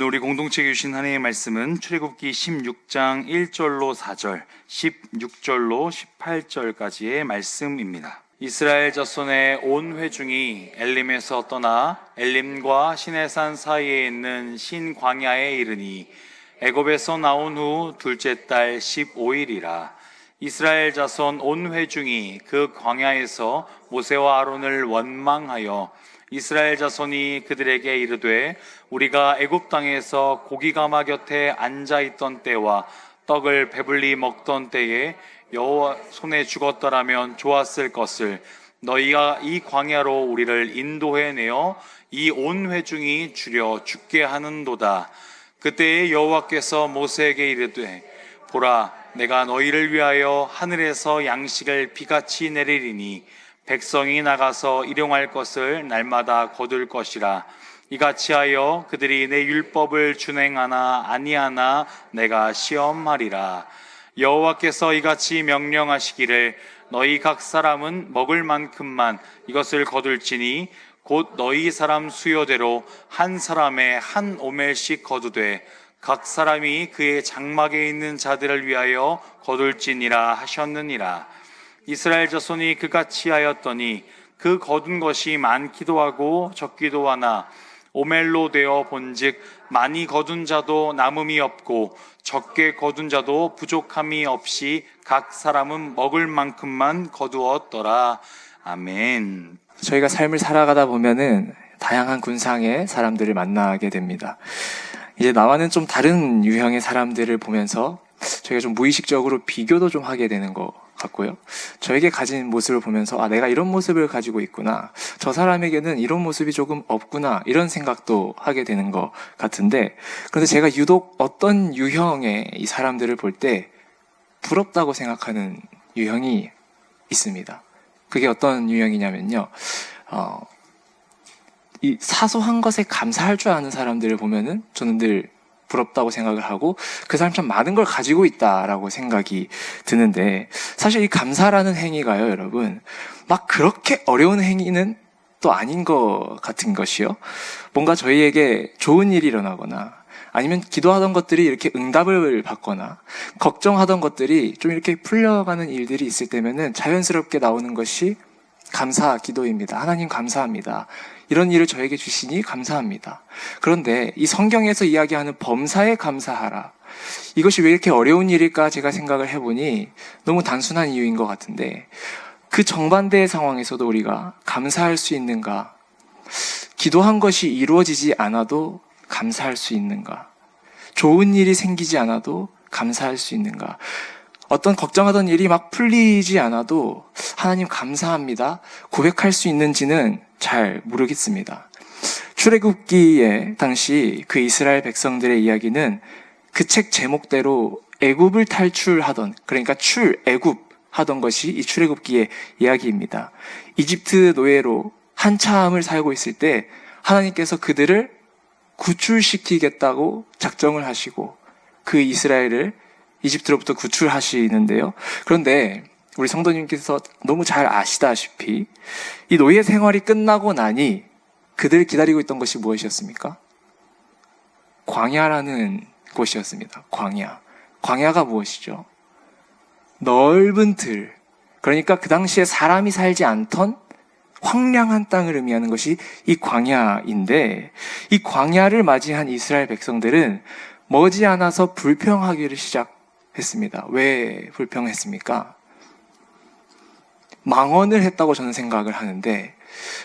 오늘 우리 공동체에 주신 하나님의 말씀은 출애굽기 16장 1절로 4절, 16절로 18절까지의 말씀입니다. 이스라엘 자손의 온 회중이 엘림에서 떠나 엘림과 시내산 사이에 있는 신광야에 이르니 애굽에서 나온 후 둘째 달 15일이라. 이스라엘 자손 온 회중이 그 광야에서 모세와 아론을 원망하여 이스라엘 자손이 그들에게 이르되 우리가 애굽 땅에서 고기가마 곁에 앉아 있던 때와 떡을 배불리 먹던 때에 여호와 손에 죽었더라면 좋았을 것을 너희가 이 광야로 우리를 인도해 내어 이 온 회중이 주려 죽게 하는도다. 그때에 여호와께서 모세에게 이르되 보라, 내가 너희를 위하여 하늘에서 양식을 비같이 내리리니 백성이 나가서 일용할 것을 날마다 거둘 것이라. 이같이 하여 그들이 내 율법을 준행하나 아니하나 내가 시험하리라. 여호와께서 이같이 명령하시기를 너희 각 사람은 먹을 만큼만 이것을 거둘지니 곧 너희 사람 수요대로 한 사람에 한 오멜씩 거두되 각 사람이 그의 장막에 있는 자들을 위하여 거둘지니라 하셨느니라. 이스라엘 자손이 그같이 하였더니 그 거둔 것이 많기도 하고 적기도 하나 오멜로 되어 본즉 많이 거둔 자도 남음이 없고 적게 거둔 자도 부족함이 없이 각 사람은 먹을 만큼만 거두었더라. 아멘. 저희가 삶을 살아가다 보면은 다양한 군상의 사람들을 만나게 됩니다. 이제 나와는 좀 다른 유형의 사람들을 보면서 저희가 좀 무의식적으로 비교도 좀 하게 되는 것 같고요. 저에게 가진 모습을 보면서 내가 이런 모습을 가지고 있구나, 저 사람에게는 이런 모습이 조금 없구나, 이런 생각도 하게 되는 것 같은데, 그런데 제가 유독 어떤 유형의 이 사람들을 볼 때 부럽다고 생각하는 유형이 있습니다. 그게 어떤 유형이냐면요, 이 사소한 것에 감사할 줄 아는 사람들을 보면은 저는 늘 부럽다고 생각을 하고 그 사람 참 많은 걸 가지고 있다라고 생각이 드는데, 사실 이 감사라는 행위가요, 여러분, 막 그렇게 어려운 행위는 또 아닌 것 같은 것이요. 뭔가 저희에게 좋은 일이 일어나거나 아니면 기도하던 것들이 이렇게 응답을 받거나 걱정하던 것들이 좀 이렇게 풀려가는 일들이 있을 때면은 자연스럽게 나오는 것이 감사 기도입니다. 하나님 감사합니다. 이런 일을 저에게 주시니 감사합니다. 그런데 이 성경에서 이야기하는 범사에 감사하라, 이것이 왜 이렇게 어려운 일일까 제가 생각을 해보니 너무 단순한 이유인 것 같은데, 그 정반대의 상황에서도 우리가 감사할 수 있는가? 기도한 것이 이루어지지 않아도 감사할 수 있는가? 좋은 일이 생기지 않아도 감사할 수 있는가? 어떤 걱정하던 일이 막 풀리지 않아도 하나님 감사합니다 고백할 수 있는지는 잘 모르겠습니다. 출애굽기에 당시 그 이스라엘 백성들의 이야기는 그 책 제목대로 애굽을 탈출하던, 그러니까 출애굽 하던 것이 이 출애굽기의 이야기입니다. 이집트 노예로 한참을 살고 있을 때 하나님께서 그들을 구출시키겠다고 작정을 하시고 그 이스라엘을 이집트로부터 구출하시는데요. 그런데 우리 성도님께서 너무 잘 아시다시피 이 노예 생활이 끝나고 나니 그들 기다리고 있던 것이 무엇이었습니까? 광야라는 곳이었습니다. 광야. 광야가 무엇이죠? 넓은 들, 그러니까 그 당시에 사람이 살지 않던 황량한 땅을 의미하는 것이 이 광야인데, 이 광야를 맞이한 이스라엘 백성들은 머지않아서 불평하기를 시작했습니다. 왜 불평했습니까? 망언을 했다고 저는 생각을 하는데,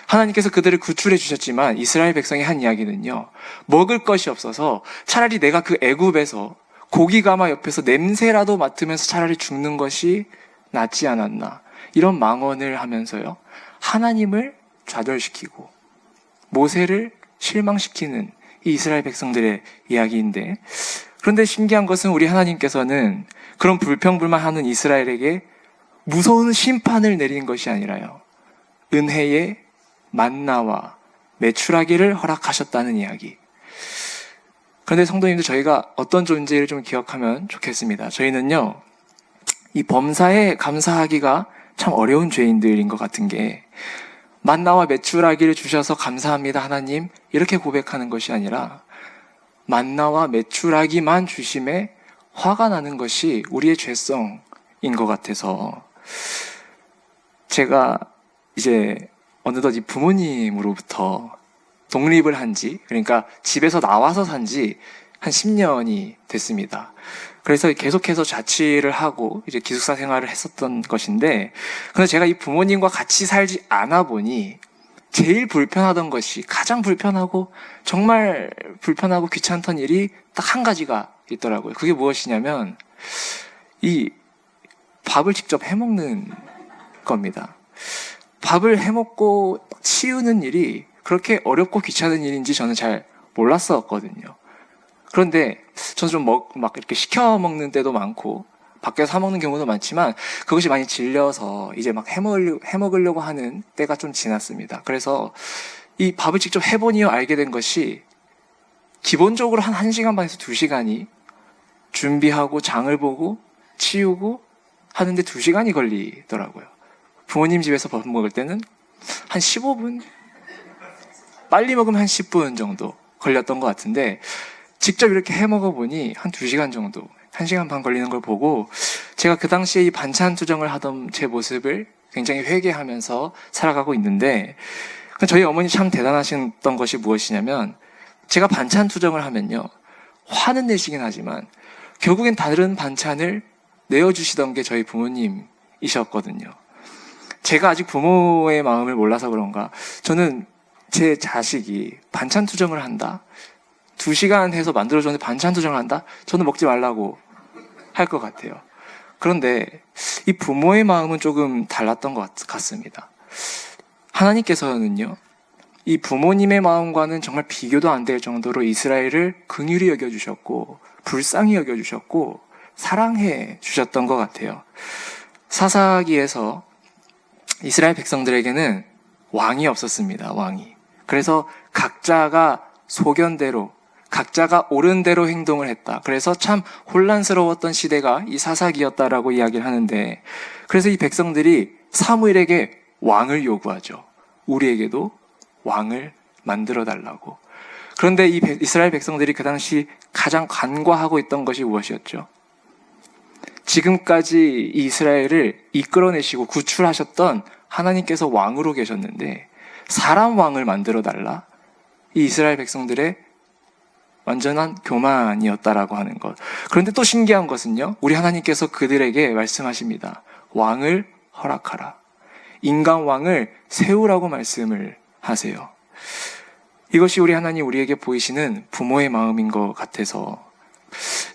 하나님께서 그들을 구출해 주셨지만 이스라엘 백성이 한 이야기는요, 먹을 것이 없어서 차라리 내가 그 애굽에서 고기가마 옆에서 냄새라도 맡으면서 차라리 죽는 것이 낫지 않았나, 이런 망언을 하면서요, 하나님을 좌절시키고 모세를 실망시키는 이 이스라엘 백성들의 이야기인데, 그런데 신기한 것은 우리 하나님께서는 그런 불평불만하는 이스라엘에게 무서운 심판을 내리는 것이 아니라요, 은혜의 만나와 메추라기를 허락하셨다는 이야기. 그런데 성도님들, 저희가 어떤 존재를 좀 기억하면 좋겠습니다. 저희는요, 이 범사에 감사하기가 참 어려운 죄인들인 것 같은 게, 만나와 메추라기를 주셔서 감사합니다 하나님, 이렇게 고백하는 것이 아니라 만나와 메추라기만 주심에 화가 나는 것이 우리의 죄성인 것 같아서 제가 이제 어느덧 이 부모님으로부터 독립을 한 지, 그러니까 집에서 나와서 산 지 한 10년이 됐습니다. 그래서 계속해서 자취를 하고 이제 기숙사 생활을 했었던 것인데, 근데 제가 이 부모님과 같이 살지 않아 보니 제일 불편하던 것이, 가장 불편하고 정말 불편하고 귀찮던 일이 딱 한 가지가 있더라고요. 그게 무엇이냐면 이 밥을 직접 해먹는 겁니다. 밥을 해먹고 치우는 일이 그렇게 어렵고 귀찮은 일인지 저는 잘 몰랐었거든요. 그런데 저는 좀 막 이렇게 시켜 먹는 때도 많고 밖에서 사 먹는 경우도 많지만 그것이 많이 질려서 이제 막 해먹으려고 하는 때가 좀 지났습니다. 그래서 이 밥을 직접 해보니 알게 된 것이 기본적으로 한 1시간 반에서 2시간이 준비하고 장을 보고 치우고 하는데 2시간이 걸리더라고요. 부모님 집에서 밥 먹을 때는 한 15분? 빨리 먹으면 한 10분 정도 걸렸던 것 같은데 직접 이렇게 해 먹어보니 한 2시간 정도, 1시간 반 걸리는 걸 보고 제가 그 당시에 이 반찬 투정을 하던 제 모습을 굉장히 회개하면서 살아가고 있는데 저희 어머니 참 대단하셨던 것이 무엇이냐면 제가 반찬 투정을 하면요. 화는 내시긴 하지만 결국엔 다른 반찬을 내어주시던 게 저희 부모님이셨거든요. 제가 아직 부모의 마음을 몰라서 그런가 저는 제 자식이 반찬 투정을 한다? 2시간 해서 만들어줬는데 반찬 투정을 한다? 저는 먹지 말라고 할 것 같아요. 그런데 이 부모의 마음은 조금 달랐던 것 같습니다. 하나님께서는요, 이 부모님의 마음과는 정말 비교도 안 될 정도로 이스라엘을 긍휼히 여겨주셨고 불쌍히 여겨주셨고 사랑해 주셨던 것 같아요. 사사기에서 이스라엘 백성들에게는 왕이 없었습니다. 왕이. 그래서 각자가 소견대로 각자가 옳은 대로 행동을 했다. 그래서 참 혼란스러웠던 시대가 이 사사기였다라고 이야기를 하는데 그래서 이 백성들이 사무엘에게 왕을 요구하죠. 우리에게도 왕을 만들어 달라고. 그런데 이 이스라엘 백성들이 그 당시 가장 간과하고 있던 것이 무엇이었죠? 지금까지 이 이스라엘을 이끌어내시고 구출하셨던 하나님께서 왕으로 계셨는데 사람 왕을 만들어 달라? 이 이스라엘 백성들의 완전한 교만이었다라고 하는 것. 그런데 또 신기한 것은요, 우리 하나님께서 그들에게 말씀하십니다. 왕을 허락하라. 인간 왕을 세우라고 말씀을 하세요. 이것이 우리 하나님 우리에게 보이시는 부모의 마음인 것 같아서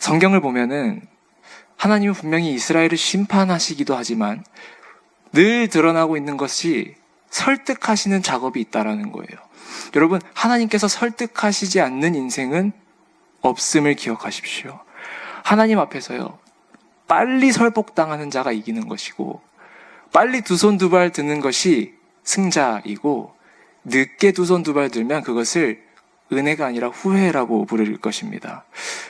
성경을 보면은 하나님은 분명히 이스라엘을 심판하시기도 하지만 늘 드러나고 있는 것이 설득하시는 작업이 있다라는 거예요. 여러분, 하나님께서 설득하시지 않는 인생은 없음을 기억하십시오. 하나님 앞에서요, 빨리 설복당하는 자가 이기는 것이고 빨리 두 손 두 발 드는 것이 승자이고 늦게 두 손 두 발 들면 그것을 은혜가 아니라 후회라고 부를 것입니다.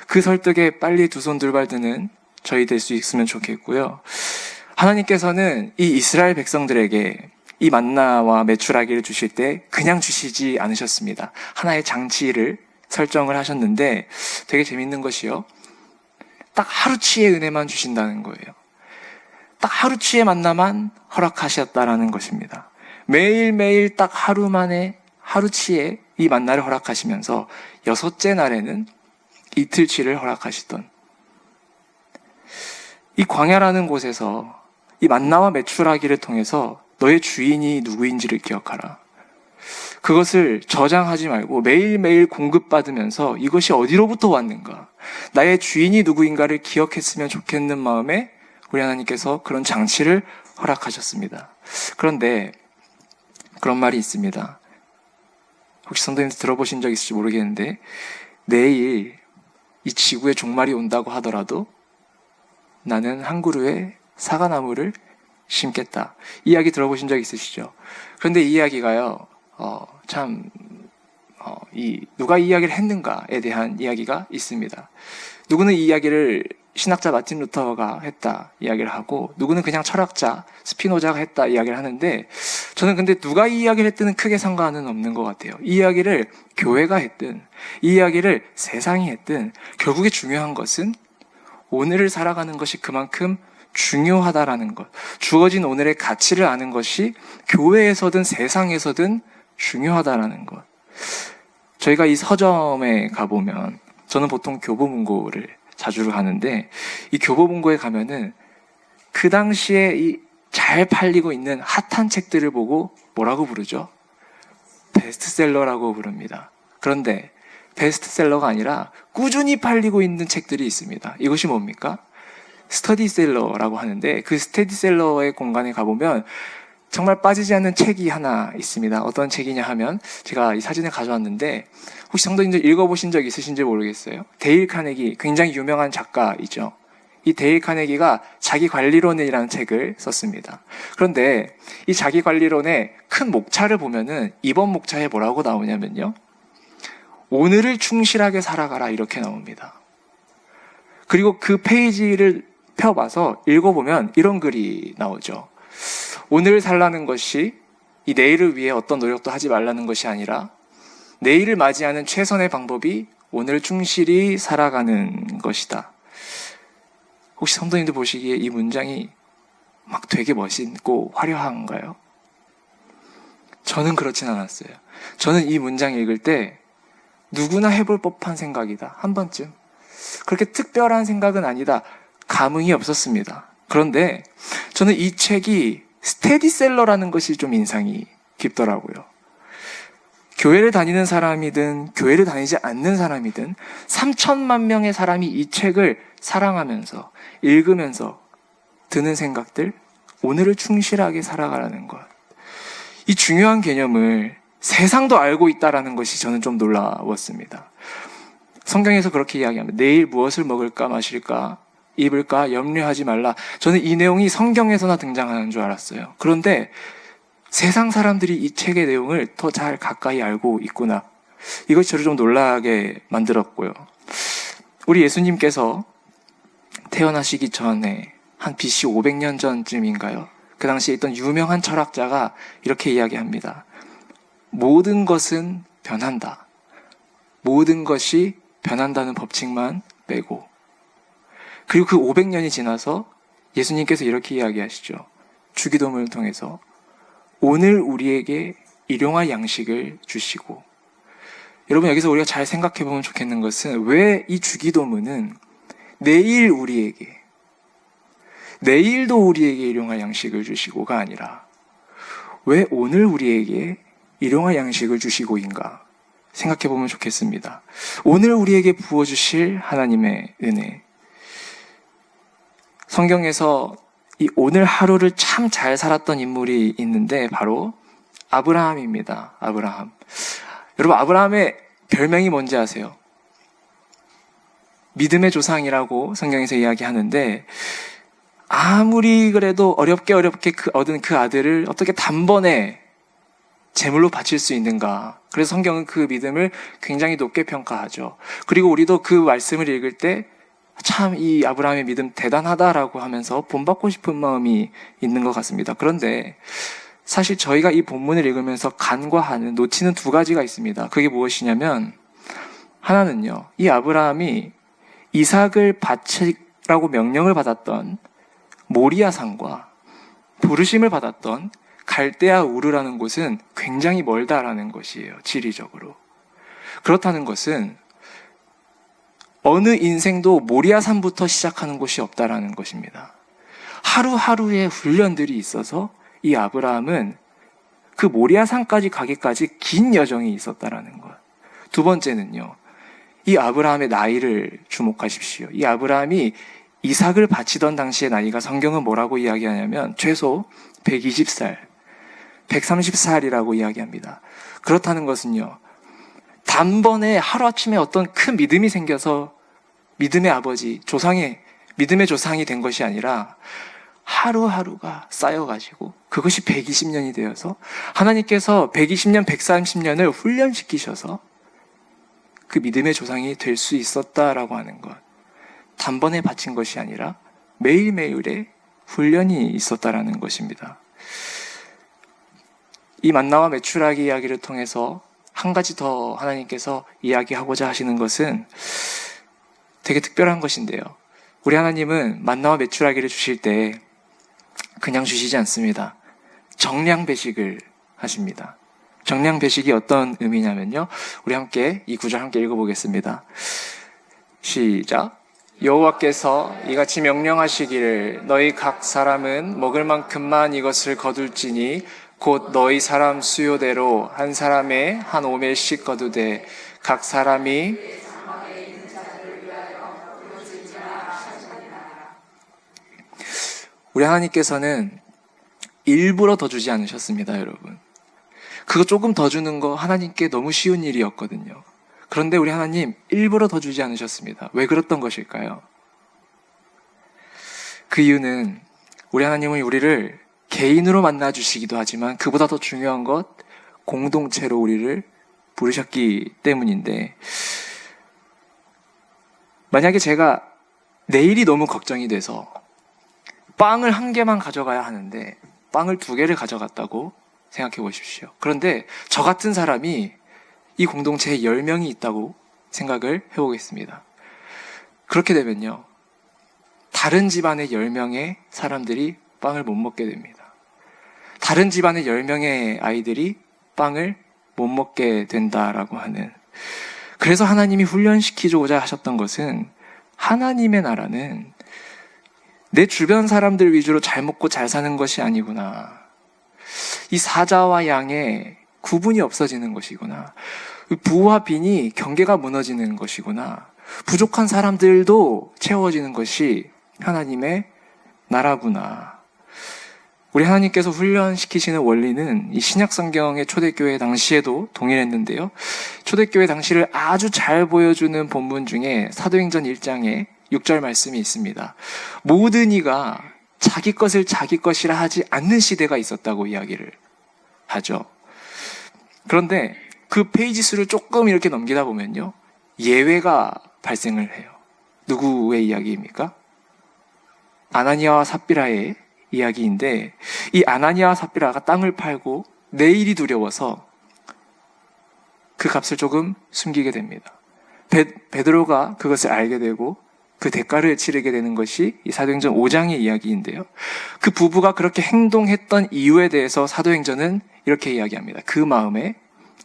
그 설득에 빨리 두 손 두 발 드는 저희 될 수 있으면 좋겠고요. 하나님께서는 이 이스라엘 백성들에게 이 만나와 메추라기를 주실 때 그냥 주시지 않으셨습니다. 하나의 장치를 설정을 하셨는데 되게 재밌는 것이요. 딱 하루치의 은혜만 주신다는 거예요. 딱 하루치의 만나만 허락하셨다라는 것입니다. 매일매일 딱 하루 만에 하루치의 이 만나를 허락하시면서 6째 날에는 이틀치를 허락하시던 이 광야라는 곳에서 이 만나와 메추라기를 통해서 너의 주인이 누구인지를 기억하라. 그것을 저장하지 말고 매일매일 공급받으면서 이것이 어디로부터 왔는가, 나의 주인이 누구인가를 기억했으면 좋겠는 마음에 우리 하나님께서 그런 장치를 허락하셨습니다. 그런데 그런 말이 있습니다. 혹시 성도님들 들어보신 적 있을지 모르겠는데 내일 이 지구에 종말이 온다고 하더라도 나는 한 그루의 사과나무를 심겠다. 이 이야기 들어보신 적 있으시죠? 그런데 이 이야기가요, 누가 이 이야기를 했는가에 대한 이야기가 있습니다. 누구는 이 이야기를 신학자 마틴 루터가 했다 이야기를 하고, 누구는 그냥 철학자 스피노자가 했다 이야기를 하는데, 저는 근데 누가 이 이야기를 했든 크게 상관은 없는 것 같아요. 이 이야기를 교회가 했든 이 이야기를 세상이 했든 결국에 중요한 것은 오늘을 살아가는 것이 그만큼 중요하다라는 것, 주어진 오늘의 가치를 아는 것이 교회에서든 세상에서든 중요하다라는 것. 저희가 이 서점에 가보면, 저는 보통 교보문고를 자주 가는데, 이 교보문고에 가면은 그 당시에 이 잘 팔리고 있는 핫한 책들을 보고 뭐라고 부르죠? 베스트셀러라고 부릅니다. 그런데 베스트셀러가 아니라 꾸준히 팔리고 있는 책들이 있습니다. 이것이 뭡니까? 스터디셀러라고 하는데, 그 스터디셀러의 공간에 가보면 정말 빠지지 않는 책이 하나 있습니다. 어떤 책이냐 하면, 제가 이 사진을 가져왔는데 혹시 성도님들 읽어보신 적 있으신지 모르겠어요. 데일 카네기, 굉장히 유명한 작가이죠. 이 데일 카네기가 자기관리론이라는 책을 썼습니다. 그런데 이 자기관리론의 큰 목차를 보면은 이번 목차에 뭐라고 나오냐면요, 오늘을 충실하게 살아가라, 이렇게 나옵니다. 그리고 그 페이지를 펴봐서 읽어보면 이런 글이 나오죠. 오늘을 살라는 것이 이 내일을 위해 어떤 노력도 하지 말라는 것이 아니라, 내일을 맞이하는 최선의 방법이 오늘 충실히 살아가는 것이다. 혹시 성도님들 보시기에 이 문장이 막 되게 멋있고 화려한가요? 저는 그렇진 않았어요. 저는 이 문장 읽을 때 누구나 해볼 법한 생각이다, 한 번쯤, 그렇게 특별한 생각은 아니다, 감흥이 없었습니다. 그런데 저는 이 책이 스테디셀러라는 것이 좀 인상이 깊더라고요. 교회를 다니는 사람이든 교회를 다니지 않는 사람이든 3천만 명의 사람이 이 책을 사랑하면서 읽으면서 드는 생각들, 오늘을 충실하게 살아가라는 것, 이 중요한 개념을 세상도 알고 있다라는 것이 저는 좀 놀라웠습니다. 성경에서 그렇게 이야기합니다. 내일 무엇을 먹을까 마실까 입을까 염려하지 말라. 저는 이 내용이 성경에서나 등장하는 줄 알았어요. 그런데 세상 사람들이 이 책의 내용을 더 잘 가까이 알고 있구나, 이것이 저를 좀 놀라게 만들었고요. 우리 예수님께서 태어나시기 전에 한 BC 500년 전쯤인가요? 그 당시에 있던 유명한 철학자가 이렇게 이야기합니다. 모든 것은 변한다. 모든 것이 변한다는 법칙만 빼고. 그리고 그 500년이 지나서 예수님께서 이렇게 이야기하시죠. 주기도문을 통해서 오늘 우리에게 일용할 양식을 주시고. 여러분, 여기서 우리가 잘 생각해 보면 좋겠는 것은, 왜 이 주기도문은 내일 우리에게, 내일도 우리에게 일용할 양식을 주시고가 아니라 왜 오늘 우리에게 일용할 양식을 주시고인가 생각해 보면 좋겠습니다. 오늘 우리에게 부어주실 하나님의 은혜. 성경에서 이 오늘 하루를 참 잘 살았던 인물이 있는데 바로 아브라함입니다. 아브라함. 여러분, 아브라함의 별명이 뭔지 아세요? 믿음의 조상이라고 성경에서 이야기하는데, 아무리 그래도 어렵게 얻은 그 아들을 어떻게 단번에 제물로 바칠 수 있는가. 그래서 성경은 그 믿음을 굉장히 높게 평가하죠. 그리고 우리도 그 말씀을 읽을 때 참 이 아브라함의 믿음 대단하다라고 하면서 본받고 싶은 마음이 있는 것 같습니다. 그런데 사실 저희가 이 본문을 읽으면서 간과하는, 놓치는 두 가지가 있습니다. 그게 무엇이냐면, 하나는요, 이 아브라함이 이삭을 바치라고 명령을 받았던 모리아 산과 부르심을 받았던 갈대아 우르라는 곳은 굉장히 멀다라는 것이에요. 지리적으로. 그렇다는 것은 어느 인생도 모리아 산부터 시작하는 곳이 없다라는 것입니다. 하루하루의 훈련들이 있어서 이 아브라함은 그 모리아 산까지 가기까지 긴 여정이 있었다라는 것. 두 번째는요, 이 아브라함의 나이를 주목하십시오. 이 아브라함이 이삭을 바치던 당시의 나이가 성경은 뭐라고 이야기하냐면 최소 120살, 130살이라고 이야기합니다. 그렇다는 것은요, 단번에 하루아침에 어떤 큰 믿음이 생겨서 믿음의 아버지, 믿음의 조상이 된 것이 아니라 하루하루가 쌓여가지고 그것이 120년이 되어서 하나님께서 120년, 130년을 훈련시키셔서 그 믿음의 조상이 될 수 있었다라고 하는 것. 단번에 바친 것이 아니라 매일매일의 훈련이 있었다라는 것입니다. 이 만나와 메추라기 이야기를 통해서 한 가지 더 하나님께서 이야기하고자 하시는 것은 되게 특별한 것인데요. 우리 하나님은 만나와 메추라기를 주실 때 그냥 주시지 않습니다. 정량 배식을 하십니다. 정량 배식이 어떤 의미냐면요. 우리 함께 이 구절 함께 읽어보겠습니다. 시작. 여호와께서 이같이 명령하시기를 너희 각 사람은 먹을 만큼만 이것을 거둘지니 곧 너희 사람 수요대로 한 사람에 한 오멜씩 거두되 각 사람이 우리 하나님께서는 일부러 더 주지 않으셨습니다, 여러분. 그거 조금 더 주는 거 하나님께 너무 쉬운 일이었거든요. 그런데 우리 하나님 일부러 더 주지 않으셨습니다. 왜 그랬던 것일까요? 그 이유는 우리 하나님은 우리를 개인으로 만나주시기도 하지만 그보다 더 중요한 것 공동체로 우리를 부르셨기 때문인데, 만약에 제가 내일이 너무 걱정이 돼서 빵을 한 개만 가져가야 하는데 빵을 2개를 가져갔다고 생각해 보십시오. 그런데 저 같은 사람이 이 공동체에 10명이 있다고 생각을 해보겠습니다. 그렇게 되면요, 다른 집안의 10명의 사람들이 빵을 못 먹게 됩니다. 다른 집안의 10명의 아이들이 빵을 못 먹게 된다라고 하는, 그래서 하나님이 훈련시키고자 하셨던 것은 하나님의 나라는 내 주변 사람들 위주로 잘 먹고 잘 사는 것이 아니구나. 이 사자와 양의 구분이 없어지는 것이구나. 부와 빈이 경계가 무너지는 것이구나. 부족한 사람들도 채워지는 것이 하나님의 나라구나. 우리 하나님께서 훈련시키시는 원리는 이 신약성경의 초대교회 당시에도 동일했는데요. 초대교회 당시를 아주 잘 보여주는 본문 중에 사도행전 1장에 6절 말씀이 있습니다. 모든 이가 자기 것을 자기 것이라 하지 않는 시대가 있었다고 이야기를 하죠. 그런데 그 페이지 수를 조금 이렇게 넘기다 보면요, 예외가 발생을 해요. 누구의 이야기입니까? 아나니아와 삽비라의 이야기인데, 이 아나니아와 삽비라가 땅을 팔고 내일이 두려워서 그 값을 조금 숨기게 됩니다. 베드로가 그것을 알게 되고 그 대가를 치르게 되는 것이 이 사도행전 5장의 이야기인데요. 그 부부가 그렇게 행동했던 이유에 대해서 사도행전은 이렇게 이야기합니다. 그 마음에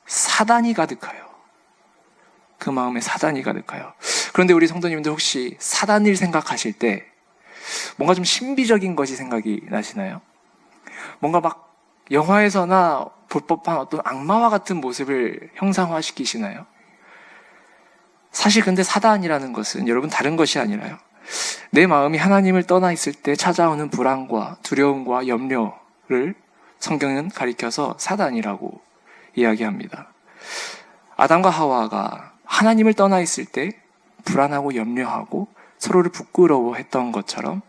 사단이 가득하여. 그 마음에 사단이 가득하여. 그런데 우리 성도님들 혹시 사단일 생각하실 때 뭔가 좀 신비적인 것이 생각이 나시나요? 뭔가 막 영화에서나 볼 법한 어떤 악마와 같은 모습을 형상화시키시나요? 사실 근데 사단이라는 것은 여러분 다른 것이 아니라요, 내 마음이 하나님을 떠나 있을 때 찾아오는 불안과 두려움과 염려를 성경은 가리켜서 사단이라고 이야기합니다. 아담과 하와가 하나님을 떠나 있을 때 불안하고 염려하고 서로를 부끄러워했던 것처럼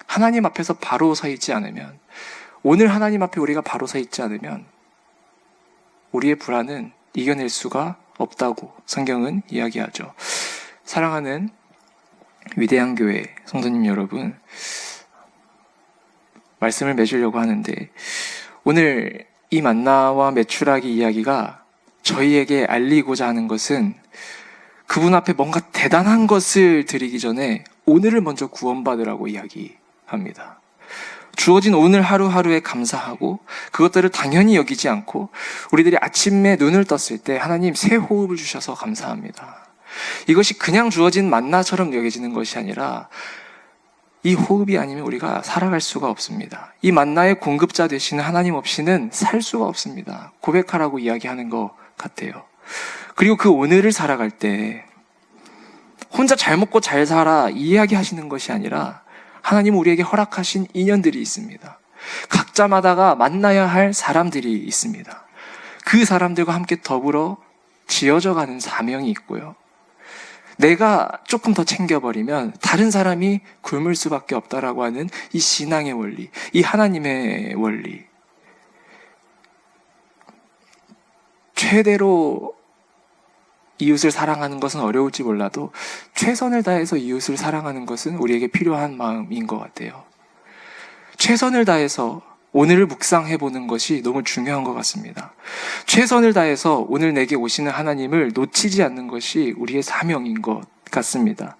하나님 앞에서 바로 서 있지 않으면, 오늘 하나님 앞에 우리가 바로 서 있지 않으면 우리의 불안은 이겨낼 수가 없다고 성경은 이야기하죠. 사랑하는 위대한 교회 성도님 여러분, 말씀을 맺으려고 하는데, 오늘 이 만나와 메추라기 이야기가 저희에게 알리고자 하는 것은 그분 앞에 뭔가 대단한 것을 드리기 전에 오늘을 먼저 구원받으라고 이야기합니다. 주어진 오늘 하루하루에 감사하고 그것들을 당연히 여기지 않고 우리들이 아침에 눈을 떴을 때 하나님 새 호흡을 주셔서 감사합니다. 이것이 그냥 주어진 만나처럼 여겨지는 것이 아니라 이 호흡이 아니면 우리가 살아갈 수가 없습니다. 이 만나의 공급자 되시는 하나님 없이는 살 수가 없습니다. 고백하라고 이야기하는 것 같아요. 그리고 그 오늘을 살아갈 때 혼자 잘 먹고 잘 살아 이야기 하시는 것이 아니라 하나님 우리에게 허락하신 인연들이 있습니다. 각자마다가 만나야 할 사람들이 있습니다. 그 사람들과 함께 더불어 지어져가는 사명이 있고요. 내가 조금 더 챙겨버리면 다른 사람이 굶을 수밖에 없다라고 하는 이 신앙의 원리, 이 하나님의 원리, 최대로 이웃을 사랑하는 것은 어려울지 몰라도 최선을 다해서 이웃을 사랑하는 것은 우리에게 필요한 마음인 것 같아요. 최선을 다해서 오늘을 묵상해보는 것이 너무 중요한 것 같습니다. 최선을 다해서 오늘 내게 오시는 하나님을 놓치지 않는 것이 우리의 사명인 것 같습니다.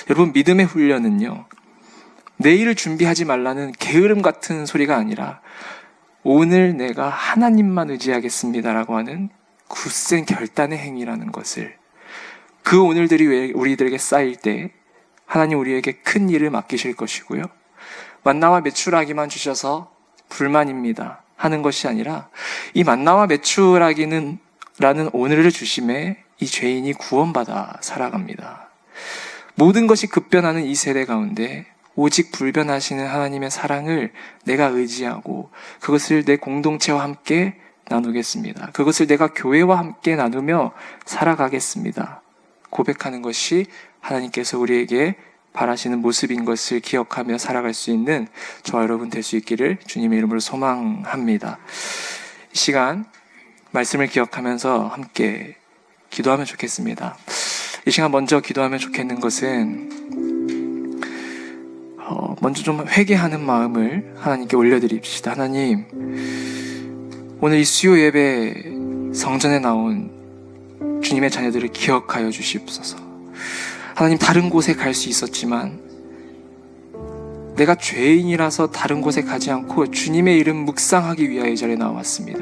여러분, 믿음의 훈련은요, 내일을 준비하지 말라는 게으름 같은 소리가 아니라 오늘 내가 하나님만 의지하겠습니다라고 하는 굳센 결단의 행위라는 것을, 그 오늘들이 우리들에게 쌓일 때 하나님 우리에게 큰 일을 맡기실 것이고요, 만나와 메추라기만 주셔서 불만입니다 하는 것이 아니라 이 만나와 메추라기는 라는 오늘을 주심에 이 죄인이 구원받아 살아갑니다. 모든 것이 급변하는 이 세대 가운데 오직 불변하시는 하나님의 사랑을 내가 의지하고 그것을 내 공동체와 함께 나누겠습니다. 그것을 내가 교회와 함께 나누며 살아가겠습니다. 고백하는 것이 하나님께서 우리에게 바라시는 모습인 것을 기억하며 살아갈 수 있는 저와 여러분 될 수 있기를 주님의 이름으로 소망합니다. 이 시간 말씀을 기억하면서 함께 기도하면 좋겠습니다. 이 시간 먼저 기도하면 좋겠는 것은 먼저 좀 회개하는 마음을 하나님께 올려드립시다. 하나님, 오늘 이 수요 예배 성전에 나온 주님의 자녀들을 기억하여 주시옵소서. 하나님, 다른 곳에 갈 수 있었지만 내가 죄인이라서 다른 곳에 가지 않고 주님의 이름 묵상하기 위하여 이 자리에 나왔습니다.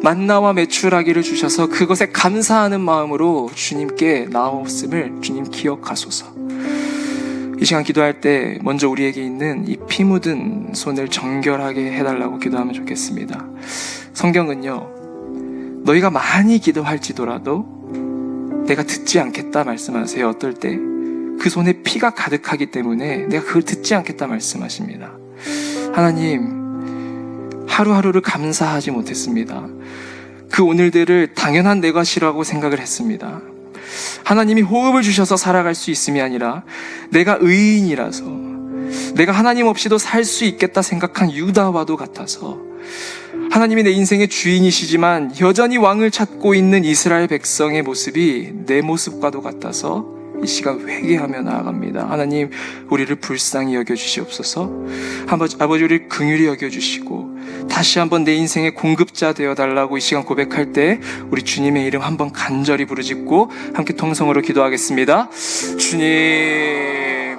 만나와 메추라기를 주셔서 그것에 감사하는 마음으로 주님께 나왔음을 주님 기억하소서. 이 시간 기도할 때 먼저 우리에게 있는 이 피 묻은 손을 정결하게 해달라고 기도하면 좋겠습니다. 성경은요, 너희가 많이 기도할지라도 내가 듣지 않겠다 말씀하세요. 어떨 때 그 손에 피가 가득하기 때문에 내가 그걸 듣지 않겠다 말씀하십니다. 하나님, 하루하루를 감사하지 못했습니다. 그 오늘들을 당연한 내 것이라고 생각을 했습니다. 하나님이 호흡을 주셔서 살아갈 수 있음이 아니라 내가 의인이라서, 내가 하나님 없이도 살 수 있겠다 생각한 유다와도 같아서, 하나님이 내 인생의 주인이시지만 여전히 왕을 찾고 있는 이스라엘 백성의 모습이 내 모습과도 같아서 이 시간 회개하며 나아갑니다. 하나님, 우리를 불쌍히 여겨주시옵소서. 아버지, 우리를 긍휼히 여겨주시고 다시 한번 내 인생의 공급자 되어달라고 이 시간 고백할 때 우리 주님의 이름 한번 간절히 부르짖고 함께 통성으로 기도하겠습니다. 주님,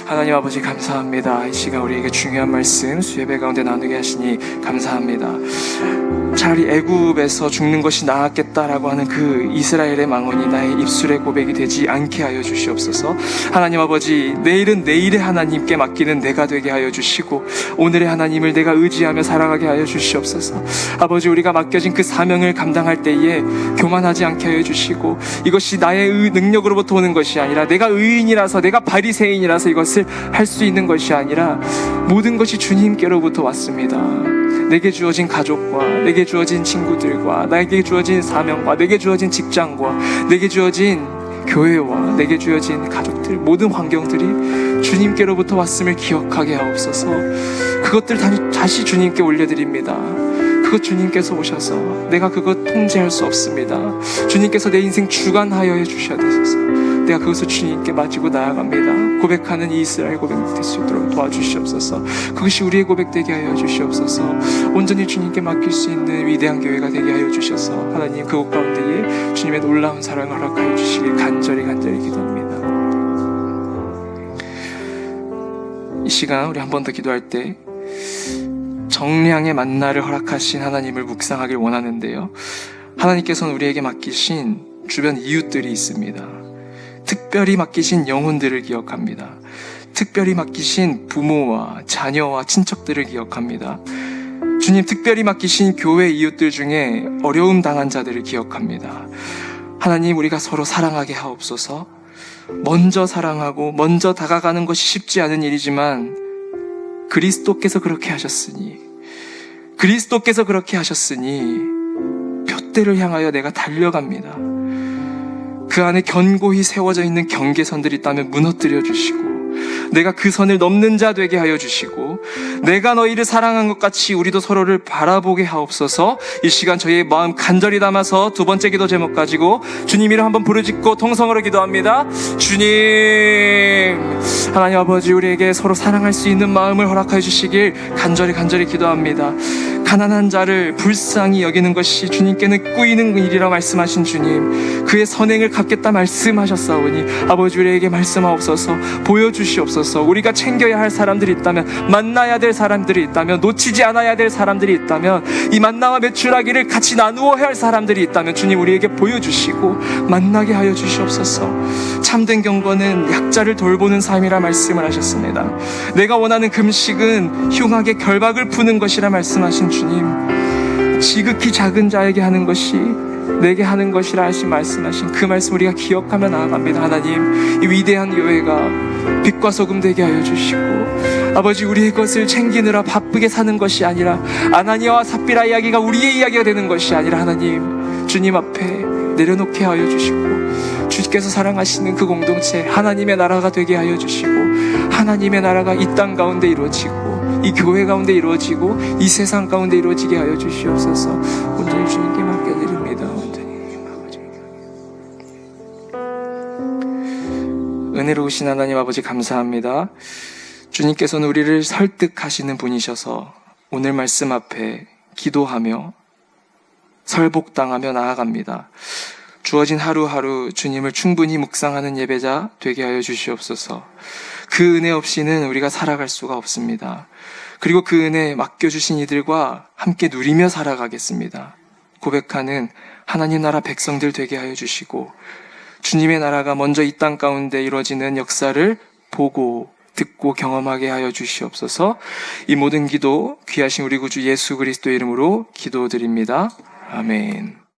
하나님 아버지 감사합니다. 이 시간 우리에게 중요한 말씀 수예배 가운데 나누게 하시니 감사합니다. 차라리 애굽에서 죽는 것이 나았겠다라고 하는 그 이스라엘의 망언이 나의 입술의 고백이 되지 않게 하여 주시옵소서. 하나님 아버지, 내일은 내일의 하나님께 맡기는 내가 되게 하여 주시고 오늘의 하나님을 내가 의지하며 살아가게 하여 주시옵소서. 아버지, 우리가 맡겨진 그 사명을 감당할 때에 교만하지 않게 하여 주시고 이것이 나의 능력으로부터 오는 것이 아니라 내가 의인이라서, 내가 바리새인이라서 이것을 할 수 있는 것이 아니라 모든 것이 주님께로부터 왔습니다. 내게 주어진 가족과 내게 주어진 친구들과 내게 주어진 사명과 내게 주어진 직장과 내게 주어진 교회와 내게 주어진 가족들, 모든 환경들이 주님께로부터 왔음을 기억하게 하옵소서. 그것들 다시 주님께 올려드립니다. 그것 주님께서 오셔서 내가 그것 통제할 수 없습니다. 주님께서 내 인생 주관하여 해주셔야 되소서. 내가 그것을 주님께 마치고 나아갑니다. 고백하는 이 이스라엘 고백 될 수 있도록 도와주시옵소서. 그것이 우리의 고백 되게 하여 주시옵소서. 온전히 주님께 맡길 수 있는 위대한 교회가 되게 하여 주셔서 하나님, 그곳 가운데에 주님의 놀라운 사랑을 허락하여 주시길 간절히 기도합니다. 이 시간 우리 한 번 더 기도할 때 정량의 만나를 허락하신 하나님을 묵상하길 원하는데요, 하나님께서는 우리에게 맡기신 주변 이웃들이 있습니다. 특별히 맡기신 영혼들을 기억합니다. 특별히 맡기신 부모와 자녀와 친척들을 기억합니다. 주님, 특별히 맡기신 교회 이웃들 중에 어려움 당한 자들을 기억합니다. 하나님, 우리가 서로 사랑하게 하옵소서. 먼저 사랑하고 먼저 다가가는 것이 쉽지 않은 일이지만 그리스도께서 그렇게 하셨으니 표대를 향하여 내가 달려갑니다. 그 안에 견고히 세워져 있는 경계선들이 있다면 무너뜨려 주시고 내가 그 선을 넘는 자 되게 하여 주시고, 내가 너희를 사랑한 것 같이 우리도 서로를 바라보게 하옵소서. 이 시간 저희의 마음 간절히 담아서 두 번째 기도 제목 가지고 주님 이름 한번 부르짖고 통성으로 기도합니다. 주님, 하나님 아버지, 우리에게 서로 사랑할 수 있는 마음을 허락하여 주시길 간절히 기도합니다. 가난한 자를 불쌍히 여기는 것이 주님께는 꾸이는 일이라 말씀하신 주님, 그의 선행을 갚겠다 말씀하셨사오니 아버지, 우리에게 말씀하옵소서. 보여주시옵소서. 우리가 챙겨야 할 사람들이 있다면, 만나야 될 사람들이 있다면, 놓치지 않아야 될 사람들이 있다면, 이 만나와 매출하기를 같이 나누어야 할 사람들이 있다면 주님 우리에게 보여주시고 만나게 하여 주시옵소서. 참된 경건은 약자를 돌보는 삶이라 말씀을 하셨습니다. 내가 원하는 금식은 흉하게 결박을 푸는 것이라 말씀하신 주님, 지극히 작은 자에게 하는 것이 내게 하는 것이라 하신 말씀하신 그 말씀 우리가 기억하며 나아갑니다. 하나님, 이 위대한 교회가 빛과 소금 되게 하여 주시고, 아버지, 우리의 것을 챙기느라 바쁘게 사는 것이 아니라, 아나니아와 삽비라 이야기가 우리의 이야기가 되는 것이 아니라, 하나님, 주님 앞에 내려놓게 하여 주시고, 주께서 사랑하시는 그 공동체 하나님의 나라가 되게 하여 주시고, 하나님의 나라가 이 땅 가운데 이루어지고, 이 교회 가운데 이루어지고, 이 세상 가운데 이루어지게 하여 주시옵소서. 온전히 주님께 맡겨드립니다. 온전히 아버지, 은혜로우신 하나님 아버지, 감사합니다. 주님께서는 우리를 설득하시는 분이셔서 오늘 말씀 앞에 기도하며 설복당하며 나아갑니다. 주어진 하루하루 주님을 충분히 묵상하는 예배자 되게 하여 주시옵소서. 그 은혜 없이는 우리가 살아갈 수가 없습니다. 그리고 그 은혜 맡겨주신 이들과 함께 누리며 살아가겠습니다. 고백하는 하나님 나라 백성들 되게 하여 주시고, 주님의 나라가 먼저 이 땅 가운데 이루어지는 역사를 보고 듣고 경험하게 하여 주시옵소서. 이 모든 기도 귀하신 우리 구주 예수 그리스도 이름으로 기도드립니다. 아멘.